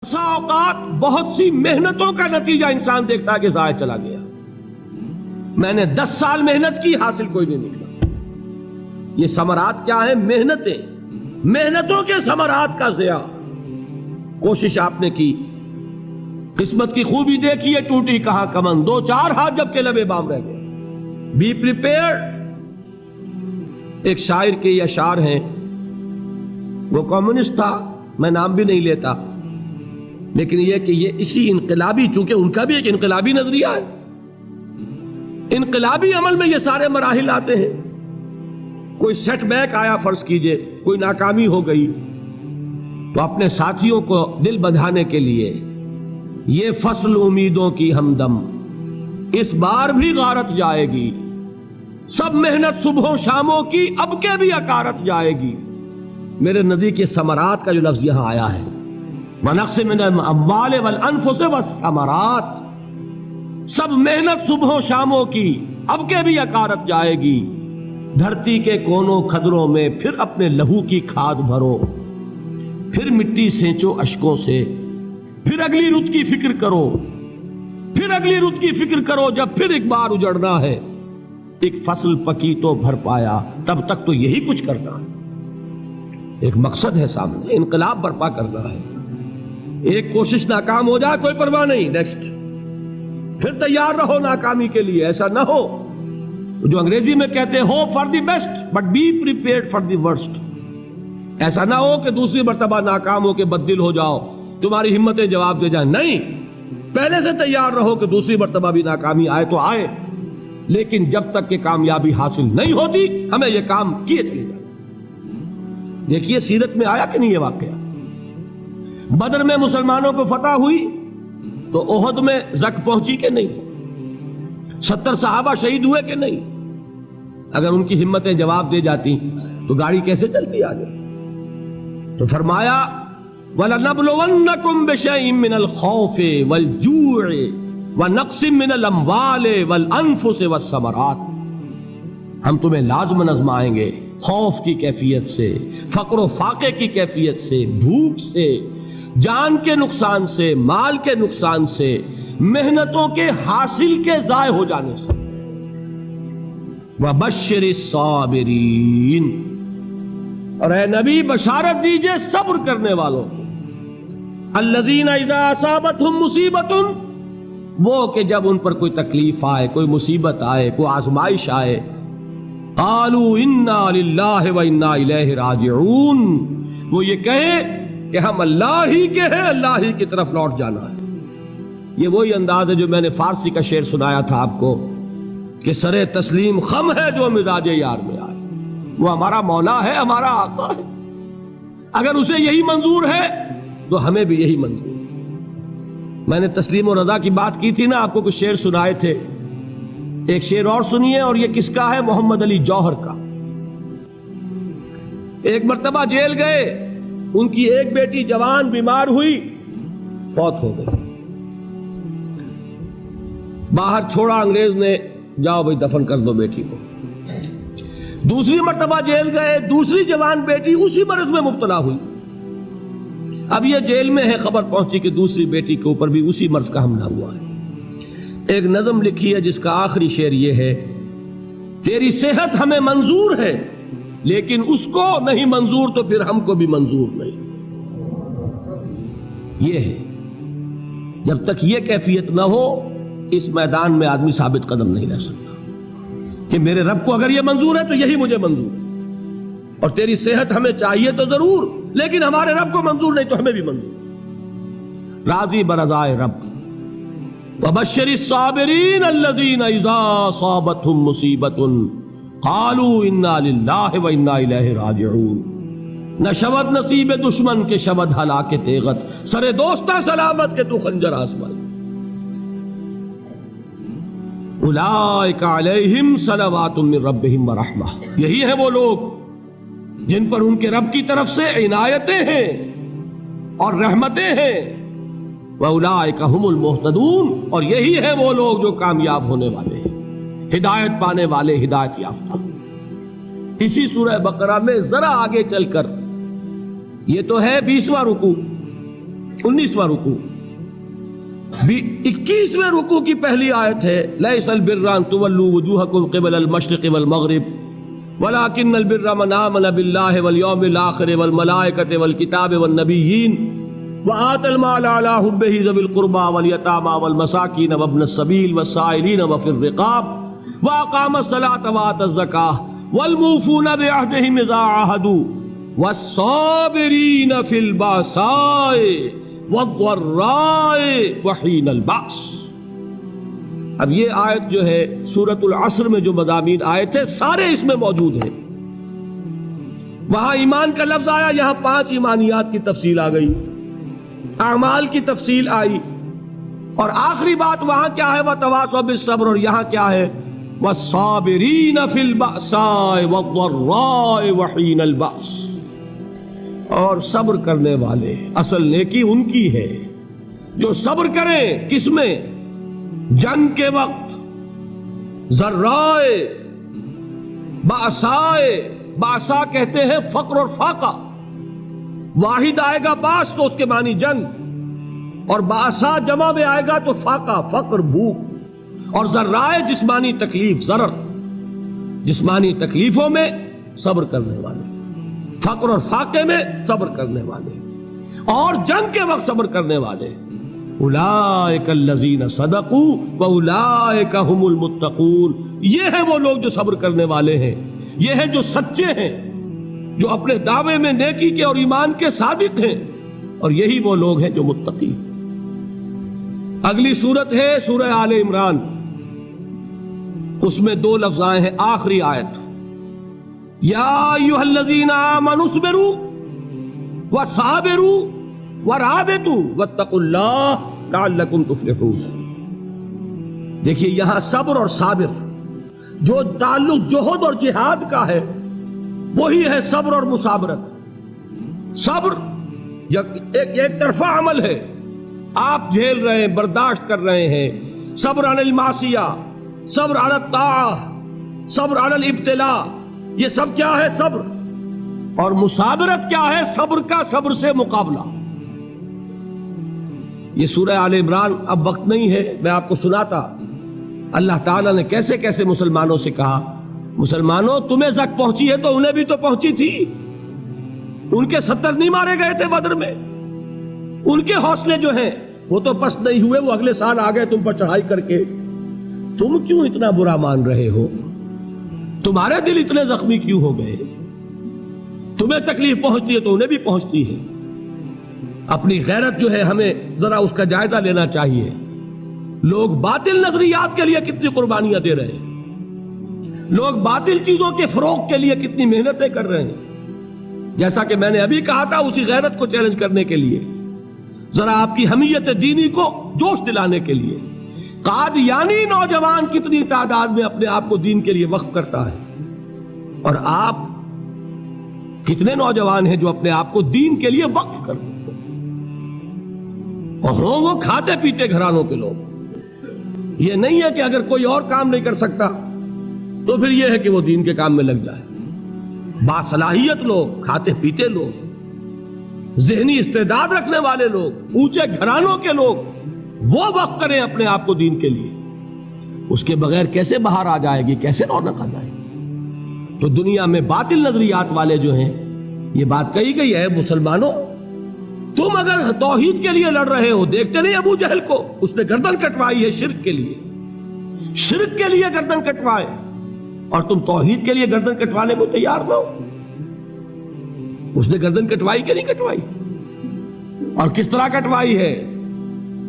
بسا اوقات بہت سی محنتوں کا نتیجہ انسان دیکھتا ہے کہ ضائع چلا گیا، میں نے 10 سال محنت کی، حاصل کوئی نہیں نکلا۔ یہ ثمرات کیا ہیں؟ محنتیں، محنتوں کے ثمرات کا ضیاع۔ کوشش آپ نے کی، قسمت کی خوبی دیکھی ہے، ٹوٹی کہاں کمن، 2-4 ہاتھ جب کے لبے بام رہ گئے۔ Be prepared. ایک شاعر کے یہ اشعار ہیں، وہ کمیونسٹ تھا، میں نام بھی نہیں لیتا، لیکن یہ کہ یہ اسی انقلابی، چونکہ ان کا بھی ایک انقلابی نظریہ ہے، انقلابی عمل میں یہ سارے مراحل آتے ہیں۔ کوئی سیٹ بیک آیا، فرض کیجئے کوئی ناکامی ہو گئی، تو اپنے ساتھیوں کو دل بندھانے کے لیے یہ فصل امیدوں کی ہمدم اس بار بھی غارت جائے گی، سب محنت صبحوں شاموں کی اب کے بھی اکارت جائے گی۔ میرے نبی کے ثمرات کا جو لفظ یہاں آیا ہے، وَنَقْصٍ مِّنَ الْأَمْوَالِ وَالْأَنفُسِ وَالثَّمَرَاتِ، سب محنت صبحوں شاموں کی اب کے بھی اکارت جائے گی۔ دھرتی کے کونوں کھدروں میں پھر اپنے لہو کی کھاد بھرو، پھر مٹی سینچو اشکوں سے، پھر اگلی رت کی فکر کرو، پھر اگلی رت کی فکر کرو، جب پھر ایک بار اجڑنا ہے۔ ایک فصل پکی تو بھر پایا، تب تک تو یہی کچھ کرنا ہے۔ ایک مقصد ہے سامنے، انقلاب برپا کرنا ہے۔ ایک کوشش ناکام ہو جائے کوئی پرواہ نہیں، نیکسٹ، پھر تیار رہو ناکامی کے لیے۔ ایسا نہ ہو جو انگریزی میں کہتے ہیں hope for the best but be prepared for the worst. ایسا نہ ہو کہ دوسری مرتبہ ناکام ہو کے بددل ہو جاؤ، تمہاری ہمتیں جواب دے جائیں۔ نہیں، پہلے سے تیار رہو کہ دوسری مرتبہ بھی ناکامی آئے تو آئے، لیکن جب تک کہ کامیابی حاصل نہیں ہوتی ہمیں یہ کام کیے چلے جائیں۔ دیکھیے سیرت میں آیا کہ نہیں یہ واقعہ؟ بدر میں مسلمانوں کو فتح ہوئی تو احد میں زک پہنچی کہ نہیں؟ 70 صحابہ شہید ہوئے کہ نہیں؟ اگر ان کی ہمتیں جواب دے جاتی تو گاڑی کیسے چلتی آگے؟ تو فرمایا وَلَنَبْلُوَنَّكُمْ بِشَيْءٍ مِّنَ الْخَوْفِ وَالْجُوعِ وَنَقْصٍ مِّنَ الْأَمْوَالِ وَالْأَنفُسِ وَالثَّمَرَاتِ، ہم تمہیں لازم آزمائیں گے، خوف کی کیفیت سے، فقر و فاقے کی کیفیت سے، بھوک سے، جان کے نقصان سے، مال کے نقصان سے، محنتوں کے حاصل کے ضائع ہو جانے سے۔ وَبَشِّرِ الصَّابِرِينَ، اور اے نبی بشارت دیجئے صبر کرنے والوں کو۔ الَّذِينَ إِذَا أَصَابَتْهُمْ مُصِيبَةٌ، وہ کہ جب ان پر کوئی تکلیف آئے، کوئی مصیبت آئے، کوئی آزمائش آئے، قالوا انا للہ وانا الیہ راجعون، وہ یہ کہیں کہ ہم اللہ ہی کے ہیں، اللہ ہی کی طرف لوٹ جانا ہے۔ یہ وہی انداز ہے جو میں نے فارسی کا شعر سنایا تھا آپ کو کہ سرے تسلیم خم ہے جو مزاج یار میں آئے۔ وہ ہمارا مولا ہے، ہمارا آقا ہے، اگر اسے یہی منظور ہے تو ہمیں بھی یہی منظور ہے۔ میں نے تسلیم و رضا کی بات کی تھی نا، آپ کو کچھ شعر سنائے تھے، ایک شعر اور سنیے، اور یہ کس کا ہے؟ محمد علی جوہر کا۔ ایک مرتبہ جیل گئے، ان کی ایک بیٹی جوان بیمار ہوئی، فوت ہو گئی، باہر چھوڑا انگریز نے، جاؤ بھائی دفن کر دو بیٹی کو۔ دوسری مرتبہ جیل گئے، دوسری جوان بیٹی اسی مرض میں مبتلا ہوئی، اب یہ جیل میں ہے، خبر پہنچی کہ دوسری بیٹی کے اوپر بھی اسی مرض کا حملہ ہوا ہے۔ ایک نظم لکھی ہے جس کا آخری شعر یہ ہے، تیری صحت ہمیں منظور ہے لیکن اس کو نہیں منظور تو پھر ہم کو بھی منظور نہیں۔ یہ ہے، جب تک یہ کیفیت نہ ہو اس میدان میں آدمی ثابت قدم نہیں رہ سکتا کہ میرے رب کو اگر یہ منظور ہے تو یہی مجھے منظور ہے، اور تیری صحت ہمیں چاہیے تو ضرور، لیکن ہمارے رب کو منظور نہیں تو ہمیں بھی منظور۔ راضی برضائے رب۔ وَبَشِّرِ الصَّابِرِينَ الَّذِينَ إِذَا أَصَابَتْهُمْ مُصِيبَةٌ قَالُوا إِنَّا لِلَّهِ وَإِنَّا إِلَيْهِ رَاجِعُونَ، نہ شود نصیب دشمن کے شود ہلاک تیغت، سر دوستہ سلامت کے تو خنجر آزمائی۔ اولئک علیہم صلوات من ربہم ورحمہ، یہی ہے وہ لوگ جن پر ان کے رب کی طرف سے عنایتیں ہیں اور رحمتیں ہیں۔ وَأُولَٰئِكَ هُمُ الْمُهْتَدُونَ، اور یہی ہے وہ لوگ جو کامیاب ہونے والے ہیں، ہدایت پانے والے، ہدایت یافتہ۔ اسی سورہ بقرہ میں ذرا آگے چل کر، یہ تو ہے 20واں رکوع، 19واں رکوع. 21ویں رکوع کی پہلی آیت ہے لیس البر ان تولوا وجوهکم قبل المشرق والمغرب ولكن البر من آمن بالله واليوم الآخر والملائكة والكتاب والنبيين وآتى المال على حبه ذوي القربى واليتامى والمساكين وابن السبيل والسائلين وفي الرقاب وأقام الصلاة وآتى الزكاة والموفون بعهدهم إذا عاهدوا والصابرين في البأساء والضراء وحين البأس. اب یہ آیت جو ہے سورۃ العصر میں جو مضامین آئے تھے سارے اس میں موجود ہیں. وہاں ایمان کا لفظ آیا، یہاں 5 ایمانیات کی تفصیل آ گئی، اعمال کی تفصیل آئی، اور آخری بات وہاں کیا ہے وَتَوَاصَوْا بِالصَّبْرِ، اور یہاں کیا ہے وَالصَّابِرِينَ فِي الْبَأْسَاءِ وَالضَّرَّاءِ وَحِينَ الْبَأْسِ، اور صبر کرنے والے. اصل نیکی ان کی ہے جو صبر کریں. کس میں؟ جنگ کے وقت. ذرائے باسائے، باسا کہتے ہیں فقر اور فاقہ. واحد آئے گا باس تو اس کے معنی جنگ، اور باسا جمع میں آئے گا تو فاقہ فقر بھوک. اور ذرائے جسمانی تکلیف، ضرر جسمانی تکلیفوں میں صبر کرنے والے، فقر اور فاقے میں صبر کرنے والے، اور جنگ کے وقت صبر کرنے والے. اولئک الذین صدقوا واولئک هم المتقون. یہ ہیں وہ لوگ جو صبر کرنے والے ہیں، یہ ہیں جو سچے ہیں، جو اپنے دعوے میں نیکی کے اور ایمان کے صادق ہیں، اور یہی وہ لوگ ہیں جو متقی. اگلی سورت ہے سورہ آل عمران. اس میں 2 لفظ آئے ہیں آخری آیت، یا ایھا الذین آمنوا اصبروا وصابروا ورابطوا واتقوا اللہ لعلکم تفلحون. دیکھیے یہاں صبر اور صابر جو تعلق جہد اور جہاد کا ہے وہی ہے صبر اور مصابرت. صبر ایک طرفہ عمل ہے، آپ جھیل رہے ہیں، برداشت کر رہے ہیں. صبر علی المعصیہ، صبر علی الطاعہ، صبر علی الابتلاء، یہ سب کیا ہے؟ صبر. اور مصابرت کیا ہے؟ صبر کا صبر سے مقابلہ. یہ سورہ آل عمران اب وقت نہیں ہے، میں آپ کو سناتا اللہ تعالیٰ نے کیسے کیسے مسلمانوں سے کہا. مسلمانوں تمہیں زک پہنچی ہے تو انہیں بھی تو پہنچی تھی. ان کے 70 نہیں مارے گئے تھے بدر میں؟ ان کے حوصلے جو ہیں وہ تو پست نہیں ہوئے، وہ اگلے سال آ گئے تم پر چڑھائی کر کے. تم کیوں اتنا برا مان رہے ہو؟ تمہارے دل اتنے زخمی کیوں ہو گئے؟ تمہیں تکلیف پہنچتی ہے تو انہیں بھی پہنچتی ہے. اپنی غیرت جو ہے ہمیں ذرا اس کا جائزہ لینا چاہیے. لوگ باطل نظریات کے لیے کتنی قربانیاں دے رہے ہیں، لوگ باطل چیزوں کے فروغ کے لیے کتنی محنتیں کر رہے ہیں. جیسا کہ میں نے ابھی کہا تھا، اسی غیرت کو چیلنج کرنے کے لیے، ذرا آپ کی حمیت دینی کو جوش دلانے کے لیے. قادیانی نوجوان کتنی تعداد میں اپنے آپ کو دین کے لیے وقف کرتا ہے، اور آپ کتنے نوجوان ہیں جو اپنے آپ کو دین کے لیے وقف کرتے ہیں، اور ہوں وہ کھاتے پیتے گھرانوں کے لوگ. یہ نہیں ہے کہ اگر کوئی اور کام نہیں کر سکتا تو پھر یہ ہے کہ وہ دین کے کام میں لگ جائے. باصلاحیت لوگ، کھاتے پیتے لوگ، ذہنی استعداد رکھنے والے لوگ، اونچے گھرانوں کے لوگ، وہ وقف کریں اپنے آپ کو دین کے لیے. اس کے بغیر کیسے باہر آ جائے گی، کیسے رونق آ جائے گی؟ تو دنیا میں باطل نظریات والے جو ہیں، یہ بات کہی گئی ہے، مسلمانوں تم اگر توحید کے لیے لڑ رہے ہو، دیکھتے نہیں ابو جہل کو، اس نے گردن کٹوائی ہے شرک کے لیے، شرک کے لیے گردن کٹوائے، اور تم توحید کے لیے گردن کٹوانے کو تیار نہ ہو. اس نے گردن کٹوائی کہ نہیں کٹوائی؟ اور کس طرح کٹوائی ہے؟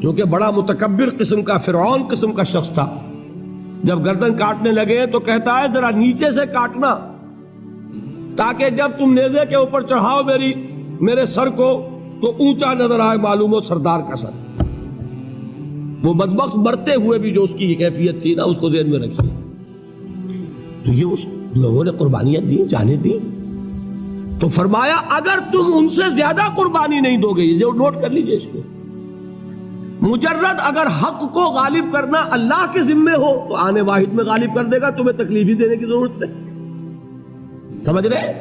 کیونکہ بڑا متکبر قسم کا، فرعون قسم کا شخص تھا. جب گردن کاٹنے لگے تو کہتا ہے ذرا نیچے سے کاٹنا، تاکہ جب تم نیزے کے اوپر چڑھاؤ میرے سر کو تو اونچا نظر آئے، معلوم ہو سردار کا سر. وہ بدبخت مرتے ہوئے بھی جو اس کی کیفیت تھی نا، اس کو ذہن میں رکھیے. تو یہ اس لوگوں نے قربانیاں دی، جانیں دی. تو فرمایا اگر تم ان سے زیادہ قربانی نہیں دو گے، جو نوٹ کر لیجئے اس کو، مجرد اگر حق کو غالب کرنا اللہ کے ذمے ہو تو آنے واحد میں غالب کر دے گا، تمہیں تکلیف ہی دینے کی ضرورت نہیں. سمجھ رہے؟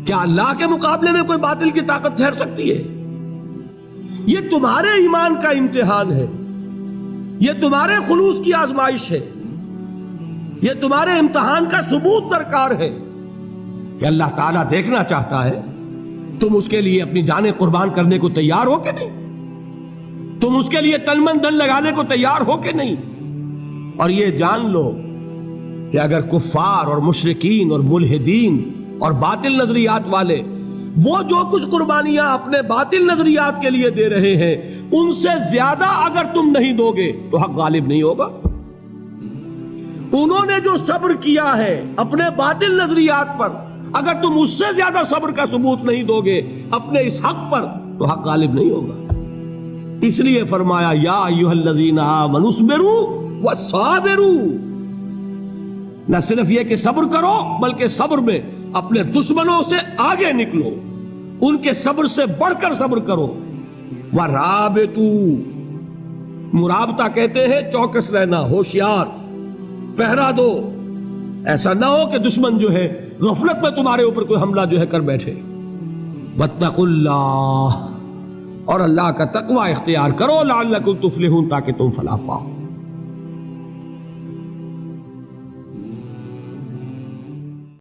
کیا اللہ کے مقابلے میں کوئی باطل کی طاقت ٹھہر سکتی ہے؟ یہ تمہارے ایمان کا امتحان ہے، یہ تمہارے خلوص کی آزمائش ہے، یہ تمہارے امتحان کا ثبوت درکار ہے کہ اللہ تعالیٰ دیکھنا چاہتا ہے تم اس کے لیے اپنی جانیں قربان کرنے کو تیار ہو کہ نہیں، تم اس کے لیے تن من دھن لگانے کو تیار ہو کہ نہیں۔ اور یہ جان لو کہ اگر کفار اور مشرکین اور ملحدین اور باطل نظریات والے وہ جو کچھ قربانیاں اپنے باطل نظریات کے لیے دے رہے ہیں ان سے زیادہ اگر تم نہیں دو گے تو حق غالب نہیں ہوگا۔ انہوں نے جو صبر کیا ہے اپنے باطل نظریات پر، اگر تم اس سے زیادہ صبر کا ثبوت نہیں دو گے اپنے اس حق پر تو حق غالب نہیں ہوگا۔ اس لیے فرمایا یا ایھا الذین آمنوا اصبروا وصابروا، نہ صرف یہ کہ صبر کرو بلکہ صبر میں اپنے دشمنوں سے آگے نکلو، ان کے صبر سے بڑھ کر صبر کرو۔ ورابطوا، مرابطہ کہتے ہیں چوکس رہنا، ہوشیار، پہرا دو، ایسا نہ ہو کہ دشمن جو ہے غفلت میں تمہارے اوپر کوئی حملہ جو ہے کر بیٹھے۔ واتقوا اللہ، اور اللہ کا تقوی اختیار کرو، لعلکم تفلحون، تاکہ تم فلاح پاؤ۔